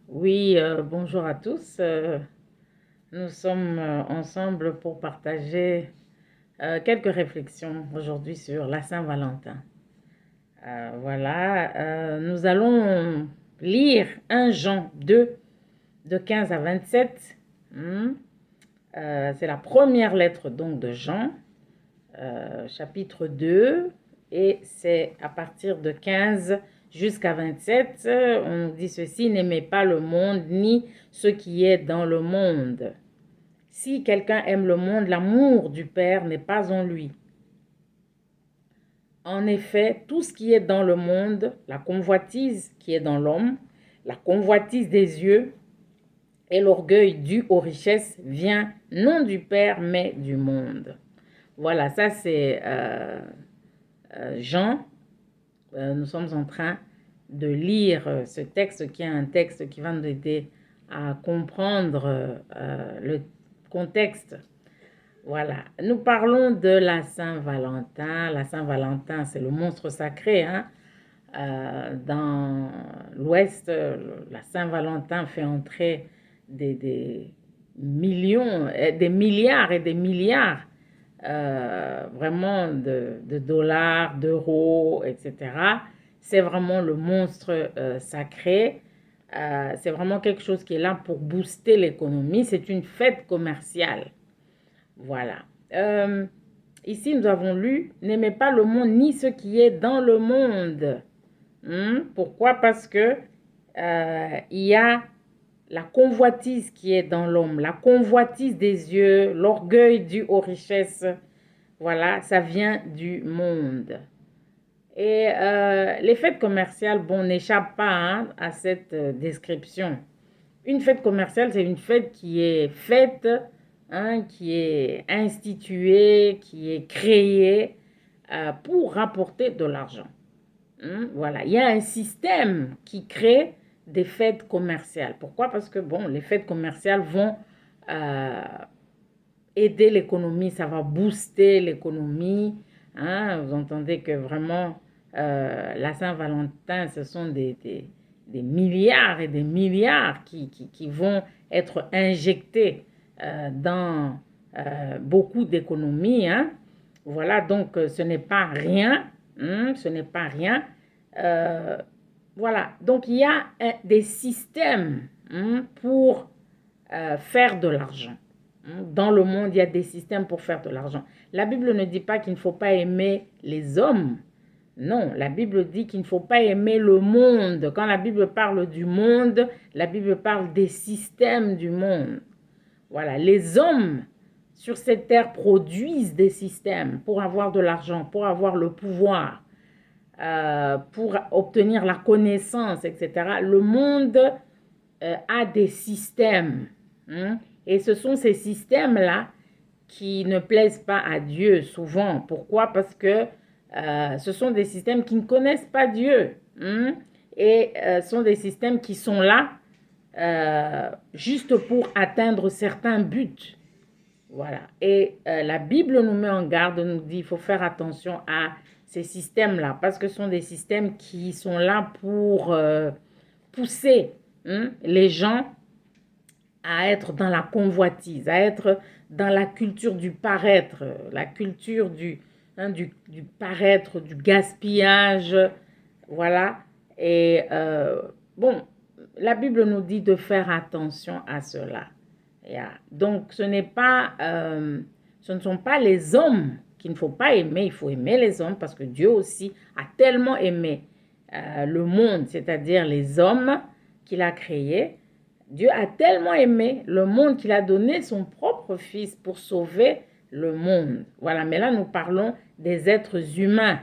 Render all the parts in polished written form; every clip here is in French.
Oui, bonjour à tous. Nous sommes ensemble pour partager quelques réflexions aujourd'hui sur la Saint-Valentin. Nous allons lire 1 Jean 2, de 15 à 27. C'est la première lettre donc de Jean, chapitre 2, et c'est à partir de 15 jusqu'à 27, on dit ceci: n'aimez pas le monde ni ce qui est dans le monde. Si quelqu'un aime le monde, l'amour du Père n'est pas en lui. En effet, tout ce qui est dans le monde, la convoitise qui est dans l'homme, la convoitise des yeux et l'orgueil dû aux richesses vient non du Père mais du monde. Voilà, ça c'est Jean. Nous sommes en train de lire ce texte qui est un texte qui va nous aider à comprendre le contexte. Voilà, nous parlons de la Saint-Valentin. La Saint-Valentin, c'est le monstre sacré, hein. Dans l'Ouest, la Saint-Valentin fait entrer des millions, des milliards et des milliards vraiment de dollars, d'euros, etc. C'est vraiment le monstre sacré. C'est vraiment quelque chose qui est là pour booster l'économie. C'est une fête commerciale. Voilà. Euh, Ici, nous avons lu: n'aimez pas le monde ni ce qui est dans le monde. Pourquoi? Parce que il y a la convoitise qui est dans l'homme, la convoitise des yeux, l'orgueil dû aux richesses. Voilà, ça vient du monde. Et les fêtes commerciales, bon, n'échappent pas, hein, à cette description. Une fête commerciale, c'est une fête qui est faite, hein, qui est instituée, qui est créée pour rapporter de l'argent. Voilà, il y a un système qui crée des fêtes commerciales. Pourquoi? Parce que, bon, les fêtes commerciales vont euh, aider l'économie, ça va booster l'économie. Hein. Vous entendez que vraiment, la Saint-Valentin, ce sont des milliards et des milliards qui vont être injectés dans beaucoup d'économies. Hein. Voilà, donc ce n'est pas rien. Ce n'est pas rien. Euh, voilà, donc il y a des systèmes pour faire de l'argent. Dans le monde, il y a des systèmes pour faire de l'argent. La Bible ne dit pas qu'il ne faut pas aimer les hommes. Non, la Bible dit qu'il ne faut pas aimer le monde. Quand la Bible parle du monde, la Bible parle des systèmes du monde. Voilà, les hommes sur cette terre produisent des systèmes pour avoir de l'argent, pour avoir le pouvoir, pour obtenir la connaissance, etc. Le monde a des systèmes. Et ce sont ces systèmes-là qui ne plaisent pas à Dieu souvent. Pourquoi? Parce que ce sont des systèmes qui ne connaissent pas Dieu. Et sont des systèmes qui sont là juste pour atteindre certains buts. Voilà. Et la Bible nous met en garde, nous dit qu'il faut faire attention à ces systèmes-là, parce que ce sont des systèmes qui sont là pour pousser les gens à être dans la convoitise, à être dans la culture du paraître, la culture du paraître, du gaspillage. Voilà. Et bon, la Bible nous dit de faire attention à cela. Yeah. Donc, ce ne sont pas les hommes qu'il ne faut pas aimer. Il faut aimer les hommes parce que Dieu aussi a tellement aimé le monde, c'est-à-dire les hommes qu'il a créés. Dieu a tellement aimé le monde qu'il a donné son propre fils pour sauver le monde. Voilà, mais là nous parlons des êtres humains.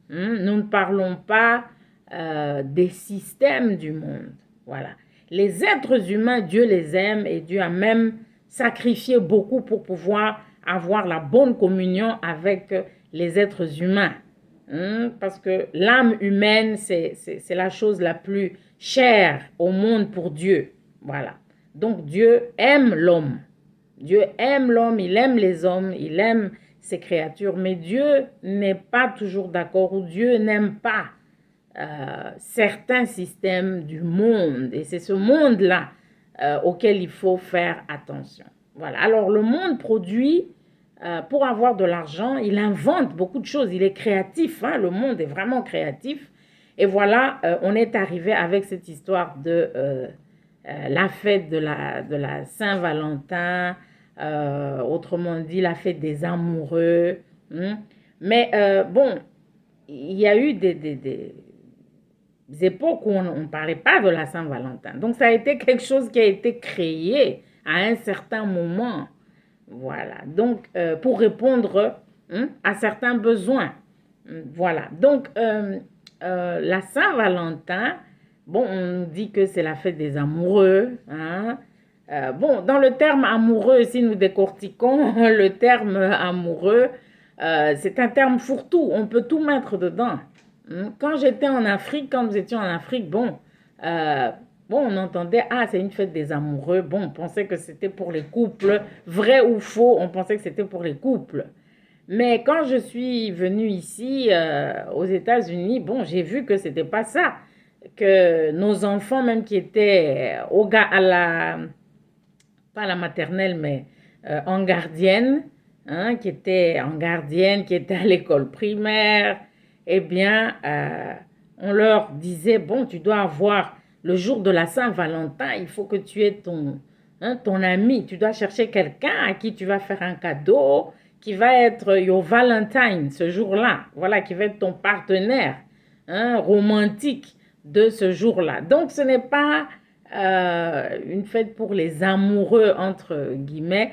Nous ne parlons pas des systèmes du monde. Voilà. Les êtres humains, Dieu les aime et Dieu a même sacrifié beaucoup pour pouvoir avoir la bonne communion avec les êtres humains. Parce que l'âme humaine, c'est la chose la plus chère au monde pour Dieu. Voilà. Donc Dieu aime l'homme. Dieu aime l'homme, il aime les hommes, il aime ses créatures, mais Dieu n'est pas toujours d'accord ou Dieu n'aime pas certains systèmes du monde. Et c'est ce monde-là auquel il faut faire attention. Voilà. Alors, le monde produit, pour avoir de l'argent, il invente beaucoup de choses. Il est créatif. Hein? Le monde est vraiment créatif. Et voilà, on est arrivé avec cette histoire de la fête de la Saint-Valentin, autrement dit, la fête des amoureux. Hein? Mais bon, il y a eu des époques où on ne parlait pas de la Saint-Valentin. Donc, ça a été quelque chose qui a été créé à un certain moment. Voilà. Donc, pour répondre à certains besoins. Voilà. Donc, la Saint-Valentin, bon, on dit que c'est la fête des amoureux. Hein? Bon, dans le terme amoureux, si nous décortiquons le terme amoureux, c'est un terme fourre-tout. On peut tout mettre dedans. Quand j'étais en Afrique, quand nous étions en Afrique, bon, on entendait, ah, c'est une fête des amoureux. Bon, on pensait que c'était pour les couples. Vrai ou faux, on pensait que c'était pour les couples. Mais quand je suis venue ici, aux États-Unis, bon, j'ai vu que c'était pas ça. Que nos enfants, même qui étaient pas à la maternelle, mais en gardienne, hein, qui étaient en gardienne, qui étaient à l'école primaire, eh bien, on leur disait, bon, tu dois avoir le jour de la Saint-Valentin, il faut que tu aies ton ami, tu dois chercher quelqu'un à qui tu vas faire un cadeau, qui va être your Valentine ce jour-là, voilà, qui va être ton partenaire romantique de ce jour-là. Donc, ce n'est pas une fête pour les amoureux, entre guillemets.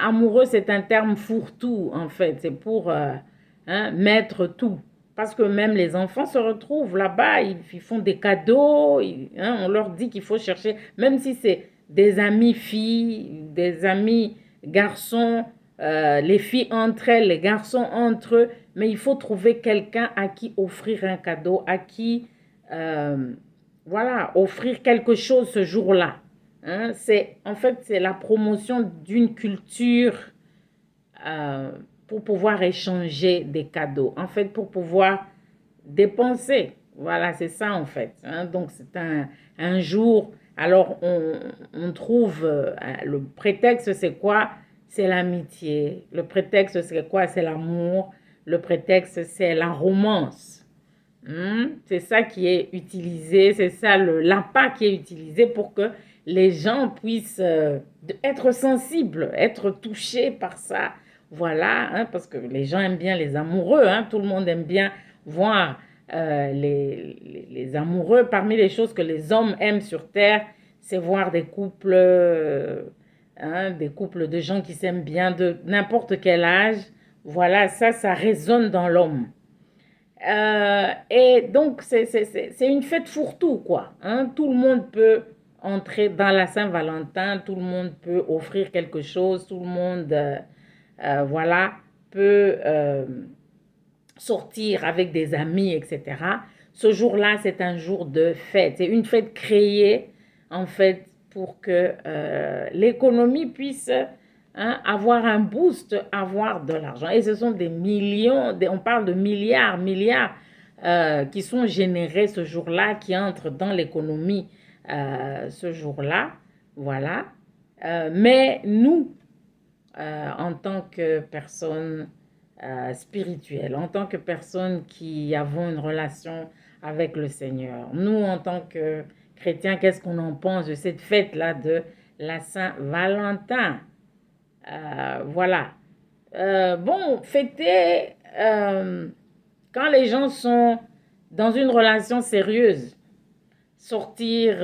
Amoureux, c'est un terme fourre-tout, en fait. C'est pour mettre tout. Parce que même les enfants se retrouvent là-bas, ils font des cadeaux, on leur dit qu'il faut chercher, même si c'est des amis filles, des amis garçons, les filles entre elles, les garçons entre eux, mais il faut trouver quelqu'un à qui offrir un cadeau, à qui, voilà, offrir quelque chose ce jour-là. Hein? En fait, c'est la promotion d'une culture pour pouvoir échanger des cadeaux. En fait, pour pouvoir dépenser. Voilà, c'est ça en fait. Hein? Donc, c'est un jour. Alors, on trouve le prétexte, c'est quoi? C'est l'amitié. Le prétexte, c'est quoi? C'est l'amour. Le prétexte, c'est la romance. C'est ça qui est utilisé, c'est ça l'appât qui est utilisé pour que les gens puissent être sensibles, être touchés par ça. Voilà, hein, parce que les gens aiment bien les amoureux, hein, tout le monde aime bien voir les amoureux. Parmi les choses que les hommes aiment sur Terre, c'est voir des couples de gens qui s'aiment bien de n'importe quel âge. Voilà, ça résonne dans l'homme. Et donc, c'est une fête fourre-tout, quoi. Hein? Tout le monde peut entrer dans la Saint-Valentin, tout le monde peut offrir quelque chose, tout le monde, voilà, peut sortir avec des amis, etc. Ce jour-là, c'est un jour de fête. C'est une fête créée, en fait, pour que l'économie puisse avoir un boost, avoir de l'argent. Et ce sont des millions, on parle de milliards qui sont générés ce jour-là, qui entrent dans l'économie ce jour-là. Voilà. Mais nous, en tant que personnes spirituelles, en tant que personnes qui avons une relation avec le Seigneur, nous, en tant que chrétiens, qu'est-ce qu'on en pense de cette fête-là de la Saint-Valentin? Voilà. Bon, fêter quand les gens sont dans une relation sérieuse, sortir,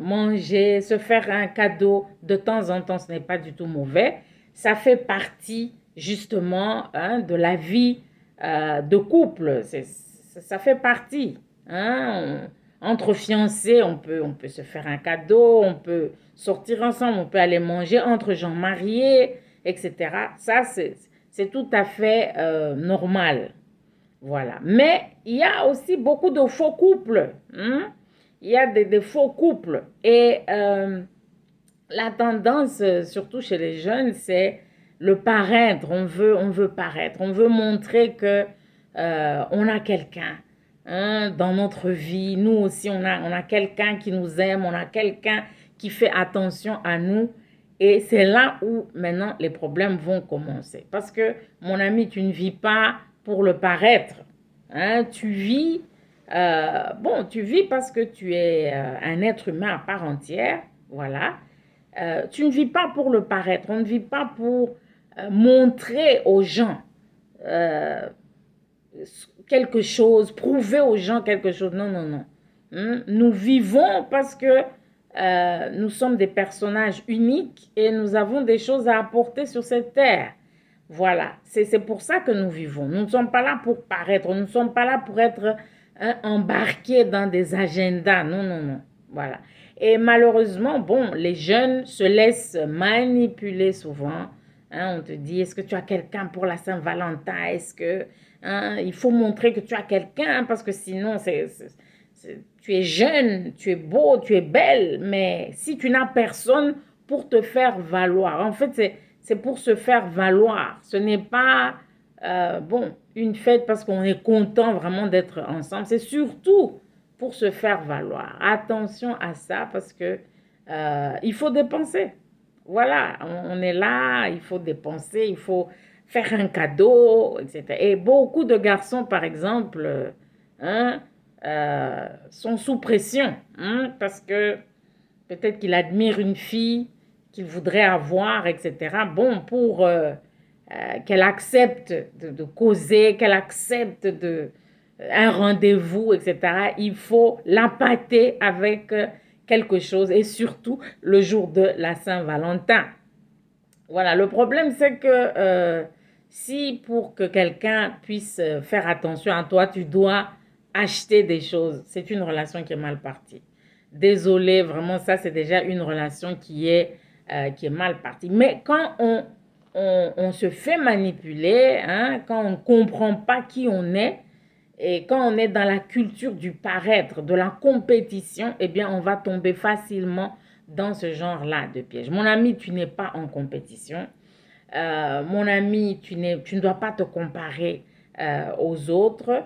manger, se faire un cadeau de temps en temps, ce n'est pas du tout mauvais. Ça fait partie justement de la vie de couple. Ça fait partie. Hein? Entre fiancés, on peut se faire un cadeau, on peut sortir ensemble, on peut aller manger entre gens mariés, etc. Ça, c'est tout à fait normal. Voilà. Mais il y a aussi beaucoup de faux couples. Hein? Il y a des faux couples. Et la tendance, surtout chez les jeunes, c'est le paraître. On veut paraître. On veut montrer que on a quelqu'un. hein, dans notre vie. Nous aussi, on a quelqu'un qui nous aime, on a quelqu'un qui fait attention à nous. Et c'est là où maintenant les problèmes vont commencer. Parce que, mon ami, tu ne vis pas pour le paraître. Hein, tu vis, bon, tu vis parce que tu es un être humain à part entière. Voilà. Tu ne vis pas pour le paraître. On ne vit pas pour montrer aux gens euh, quelque chose, prouver aux gens quelque chose. Non, non, non. Nous vivons parce que nous sommes des personnages uniques et nous avons des choses à apporter sur cette terre. Voilà, c'est pour ça que nous vivons. Nous ne sommes pas là pour paraître, nous ne sommes pas là pour être embarqués dans des agendas. Non, non, non. Voilà. Et malheureusement, bon, les jeunes se laissent manipuler souvent. Hein, on te dit, est-ce que tu as quelqu'un pour la Saint-Valentin? Est-ce que il faut montrer que tu as quelqu'un hein, parce que sinon, tu es jeune, tu es beau, tu es belle, mais si tu n'as personne pour te faire valoir, en fait, c'est pour se faire valoir. Ce n'est pas, bon, une fête parce qu'on est content vraiment d'être ensemble. C'est surtout pour se faire valoir. Attention à ça parce que il faut dépenser. Voilà, on est là, il faut dépenser, il faut faire un cadeau, etc. Et beaucoup de garçons, par exemple, hein, sont sous pression, hein, parce que peut-être qu'il admire une fille qu'il voudrait avoir, etc. Bon, pour qu'elle accepte de causer, qu'elle accepte un rendez-vous, etc., il faut l'appâter avec quelque chose, et surtout le jour de la Saint-Valentin. Voilà, le problème, c'est que si pour que quelqu'un puisse faire attention à toi, tu dois acheter des choses, c'est une relation qui est mal partie. Désolé, vraiment, ça, c'est déjà une relation qui est mal partie. Mais quand on se fait manipuler, hein, quand on ne comprend pas qui on est, et quand on est dans la culture du paraître, de la compétition, eh bien, on va tomber facilement dans ce genre-là de piège. Mon ami, tu n'es pas en compétition. Mon ami, tu ne dois pas te comparer aux autres.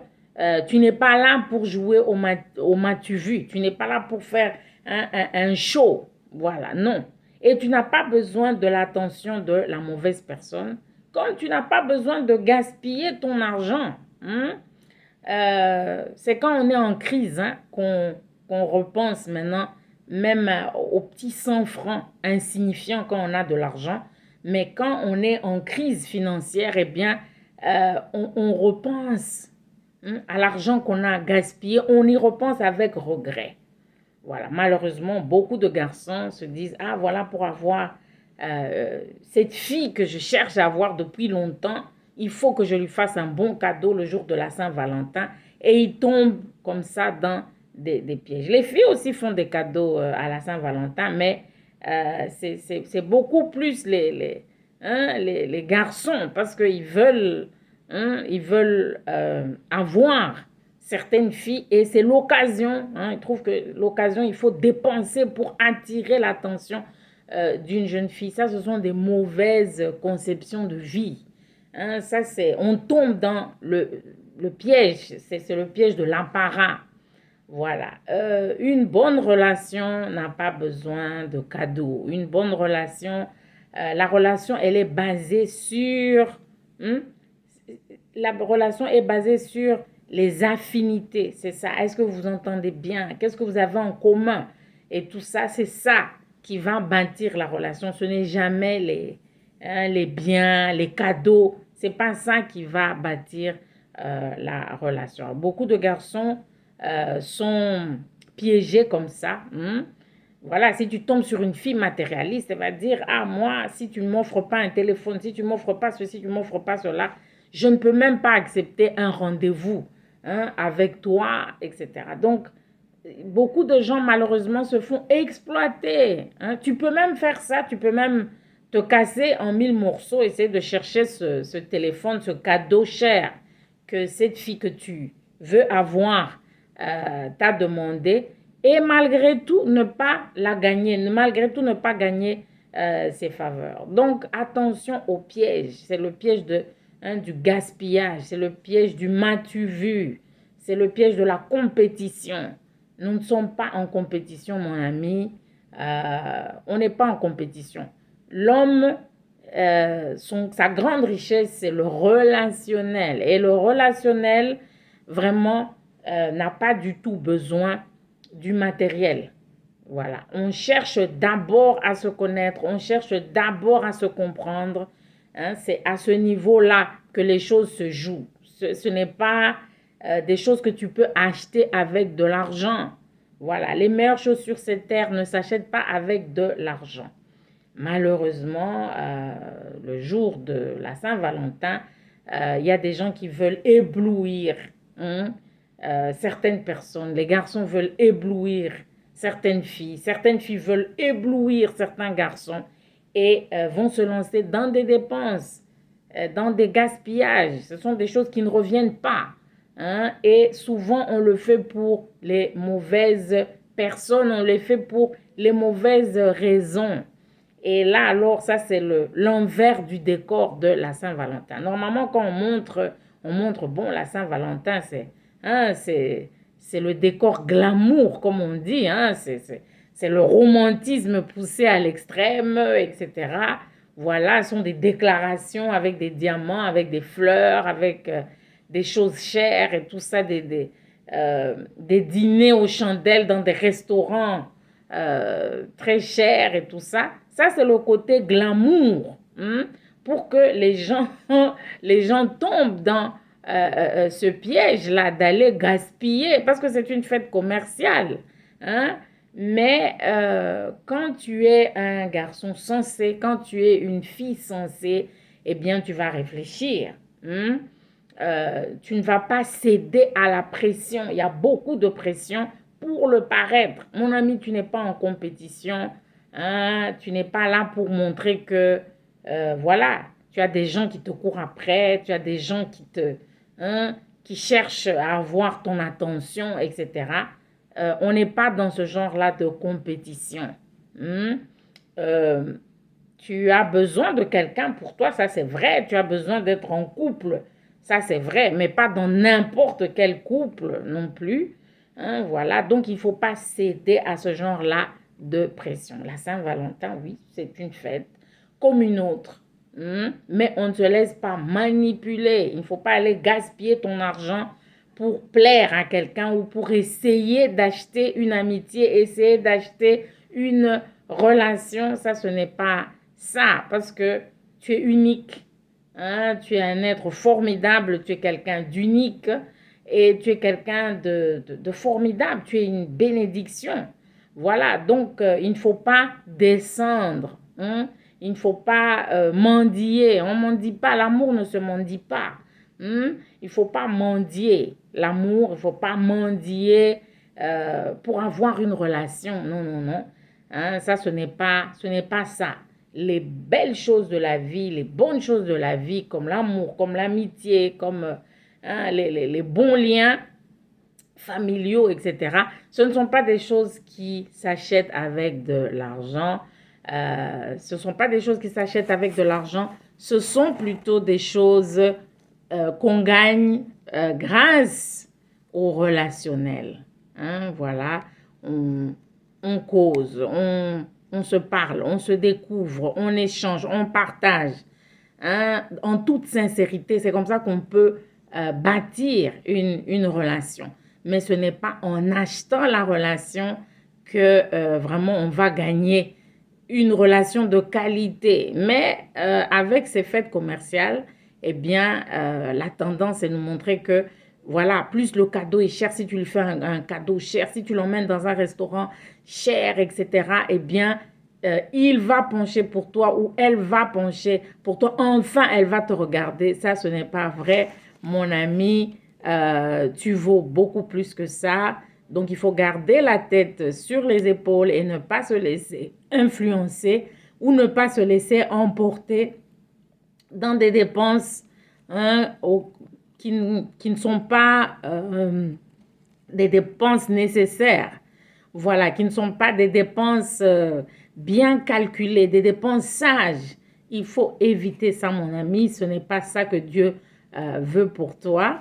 Tu n'es pas là pour jouer au m'as-tu vu. Tu n'es pas là pour faire un show. Voilà, non. Et tu n'as pas besoin de l'attention de la mauvaise personne, comme tu n'as pas besoin de gaspiller ton argent. Hein? C'est quand on est en crise hein, qu'on repense maintenant même aux petits 100 francs insignifiants quand on a de l'argent. Mais quand on est en crise financière, eh bien, on repense hein, à l'argent qu'on a gaspillé. On y repense avec regret. Voilà, malheureusement, beaucoup de garçons se disent, ah voilà, pour avoir cette fille que je cherche à avoir depuis longtemps, il faut que je lui fasse un bon cadeau le jour de la Saint-Valentin. Et ils tombent comme ça dans des pièges. Les filles aussi font des cadeaux à la Saint-Valentin, mais c'est beaucoup plus hein, les garçons parce qu'ils veulent, hein, ils veulent avoir certaines filles et c'est l'occasion, hein, ils trouvent que l'occasion, il faut dépenser pour attirer l'attention d'une jeune fille. Ça, ce sont des mauvaises conceptions de vie. Hein, ça, on tombe dans le piège, c'est le piège de l'apparat. Voilà. Une bonne relation n'a pas besoin de cadeaux. Une bonne relation, la relation, elle est basée sur... hein, la relation est basée sur les affinités, c'est ça. Est-ce que vous entendez bien? Qu'est-ce que vous avez en commun? Et tout ça, c'est ça qui va bâtir la relation. Ce n'est jamais hein, les biens, les cadeaux. C'est pas ça qui va bâtir la relation. Beaucoup de garçons sont piégés comme ça. Hein? Voilà, si tu tombes sur une fille matérialiste, elle va dire, ah moi, si tu ne m'offres pas un téléphone, si tu ne m'offres pas ceci, tu ne m'offres pas cela, je ne peux même pas accepter un rendez-vous hein, avec toi, etc. Donc, beaucoup de gens, malheureusement, se font exploiter. Hein. Tu peux même faire ça, tu peux même te casser en 1000 morceaux, essayer de chercher ce téléphone, ce cadeau cher que cette fille que tu veux avoir t'a demandé, et malgré tout, ne pas la gagner, malgré tout, ne pas gagner ses faveurs. Donc, attention au piège. C'est le piège hein, du gaspillage, c'est le piège du m'as-tu vu. C'est le piège de la compétition. Nous ne sommes pas en compétition, mon ami. On n'est pas en compétition. L'homme, sa grande richesse, c'est le relationnel. Et le relationnel, vraiment, n'a pas du tout besoin du matériel. Voilà. On cherche d'abord à se connaître, on cherche d'abord à se comprendre. Hein, c'est à ce niveau-là que les choses se jouent. Ce n'est pas des choses que tu peux acheter avec de l'argent. Voilà. Les meilleures choses sur cette terre ne s'achètent pas avec de l'argent. Malheureusement, le jour de la Saint-Valentin, il y a des gens qui veulent éblouir certaines personnes. Les garçons veulent éblouir certaines filles veulent éblouir certains garçons et vont se lancer dans des dépenses, dans des gaspillages. Ce sont des choses qui ne reviennent pas. Hein? Et souvent, on le fait pour les mauvaises personnes, on le fait pour les mauvaises raisons. Et là, alors, ça, c'est l'envers du décor de la Saint-Valentin. Normalement, quand on montre bon, la Saint-Valentin, c'est le décor glamour, comme on dit. Hein, c'est le romantisme poussé à l'extrême, etc. Voilà, ce sont des déclarations avec des diamants, avec des fleurs, avec des choses chères et tout ça, des dîners aux chandelles dans des restaurants très chers et tout ça. Ça, c'est le côté glamour, pour que les gens tombent dans ce piège-là d'aller gaspiller, parce que c'est une fête commerciale. Hein? Mais quand tu es un garçon sensé, quand tu es une fille sensée, eh bien, tu vas réfléchir. Tu ne vas pas céder à la pression. Il y a beaucoup de pression pour le paraître. Mon ami, tu n'es pas en compétition. Hein? Tu n'es pas là pour montrer que, voilà, tu as des gens qui te courent après, tu as des gens qui cherchent à avoir ton attention, etc. On n'est pas dans ce genre-là de compétition. Tu as besoin de quelqu'un pour toi, ça c'est vrai. Tu as besoin d'être en couple, ça c'est vrai, mais pas dans n'importe quel couple non plus. Hein, voilà, donc il ne faut pas céder à ce genre-là de pression. La Saint-Valentin, oui, c'est une fête comme une autre. Mais on ne se laisse pas manipuler. Il ne faut pas aller gaspiller ton argent pour plaire à quelqu'un ou pour essayer d'acheter une amitié, essayer d'acheter une relation. Ça, ce n'est pas ça, parce que tu es unique. Hein? Tu es un être formidable, tu es quelqu'un d'unique et tu es quelqu'un de formidable. Tu es une bénédiction. Voilà, donc il ne faut pas descendre. Il ne faut pas mendier. On ne mendie pas. L'amour ne se mendie pas. Il ne faut pas mendier l'amour. Il ne faut pas mendier pour avoir une relation. Non, non, non. Hein, ça, ce n'est pas ça. Les belles choses de la vie, les bonnes choses de la vie, comme l'amour, comme l'amitié, comme les bons liens familiaux, etc. Ce ne sont pas des choses qui s'achètent avec de l'argent. Ce ne sont pas des choses qui s'achètent avec de l'argent. Ce sont plutôt des choses qu'on gagne grâce au relationnel. Hein, voilà, on cause, on se parle, on se découvre, on échange, on partage. Hein, en toute sincérité, c'est comme ça qu'on peut bâtir une relation. Mais ce n'est pas en achetant la relation que vraiment on va gagner une relation de qualité. Mais avec ces fêtes commerciales, eh bien, la tendance est de nous montrer que, voilà, plus le cadeau est cher, si tu lui fais un cadeau cher, si tu l'emmènes dans un restaurant cher, etc., eh bien, il va pencher pour toi ou elle va pencher pour toi. Enfin, elle va te regarder. Ça, ce n'est pas vrai, mon ami. Tu vaux beaucoup plus que ça. Donc, il faut garder la tête sur les épaules et ne pas se laisser influencer ou ne pas se laisser emporter dans des dépenses qui ne sont pas des dépenses nécessaires. Voilà, qui ne sont pas des dépenses bien calculées, des dépenses sages. Il faut éviter ça, mon ami. Ce n'est pas ça que Dieu veut pour toi.